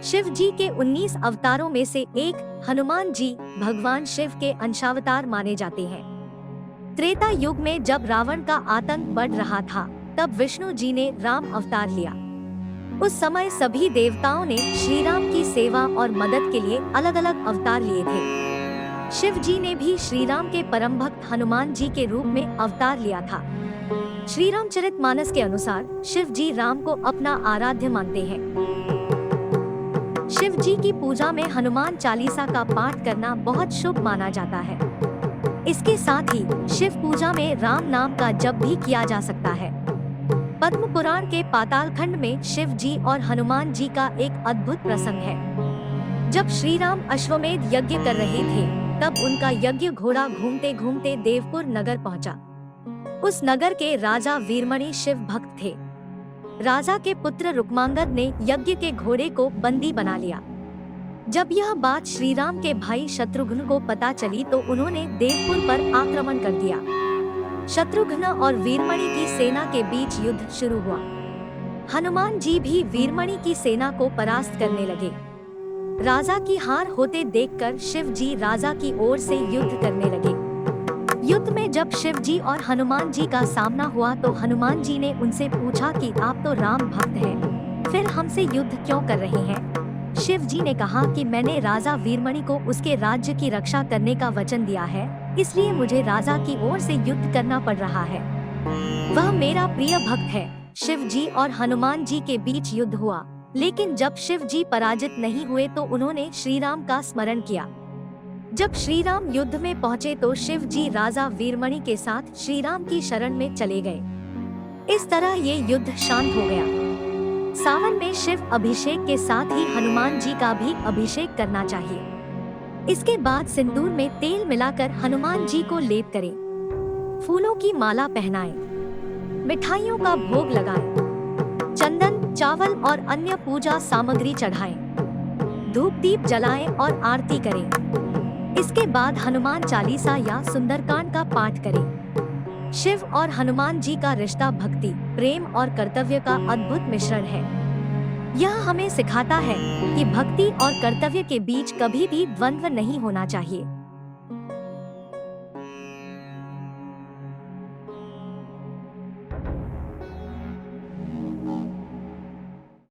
शिव जी के 19 अवतारों में से एक हनुमान जी भगवान शिव के अंशावतार माने जाते हैं। त्रेता युग में जब रावण का आतंक बढ़ रहा था, तब विष्णु जी ने राम अवतार लिया। उस समय सभी देवताओं ने श्री राम की सेवा और मदद के लिए अलग अलग अवतार लिए थे। शिव जी ने भी श्री राम के परम भक्त हनुमान जी के रूप में अवतार लिया था। श्री रामचरितमानस के अनुसार शिव जी राम को अपना आराध्य मानते हैं। शिव जी की पूजा में हनुमान चालीसा का पाठ करना बहुत शुभ माना जाता है। इसके साथ ही शिव पूजा में राम नाम का जप भी किया जा सकता है। पद्म पुराण के पाताल खंड में शिव जी और हनुमान जी का एक अद्भुत प्रसंग है। जब श्री राम अश्वमेध यज्ञ कर रहे थे, तब उनका यज्ञ घोड़ा घूमते घूमते देवपुर नगर पहुंचा। उस नगर के राजा वीरमणि शिव भक्त थे। राजा के पुत्र रुक्मांगद ने यज्ञ के घोड़े को बंदी बना लिया। जब यह बात श्री राम के भाई शत्रुघ्न को पता चली तो उन्होंने देवपुर पर आक्रमण कर दिया। शत्रुघ्न और वीरमणि की सेना के बीच युद्ध शुरू हुआ। हनुमान जी भी वीरमणि की सेना को परास्त करने लगे। राजा की हार होते देखकर शिव जी राजा की ओर से युद्ध करने लगे। युद्ध में जब शिव जी और हनुमान जी का सामना हुआ तो हनुमान जी ने उनसे पूछा कि आप तो राम भक्त हैं, फिर हमसे युद्ध क्यों कर रहे हैं? शिव जी ने कहा कि मैंने राजा वीरमणि को उसके राज्य की रक्षा करने का वचन दिया है, इसलिए मुझे राजा की ओर से युद्ध करना पड़ रहा है। वह मेरा प्रिय भक्त है। शिव जी और हनुमान जी के बीच युद्ध हुआ, लेकिन जब शिव जी पराजित नहीं हुए तो उन्होंने श्री राम का स्मरण किया। जब श्री राम युद्ध में पहुंचे तो शिव जी राजा वीरमणि के साथ श्री राम की शरण में चले गए। इस तरह ये युद्ध शांत हो गया। सावन में शिव अभिषेक के साथ ही हनुमान जी का भी अभिषेक करना चाहिए। इसके बाद सिंदूर में तेल मिलाकर हनुमान जी को लेप करें, फूलों की माला पहनाएं, मिठाइयों का भोग लगाएं, चंदन, चावल और अन्य पूजा सामग्री चढ़ाएं, धूप दीप जलाएं और आरती करें। इसके बाद हनुमान चालीसा या सुंदरकांड का पाठ करें। शिव और हनुमान जी का रिश्ता भक्ति, प्रेम और कर्तव्य का अद्भुत मिश्रण है। यह हमें सिखाता है कि भक्ति और कर्तव्य के बीच कभी भी द्वंद्व नहीं होना चाहिए।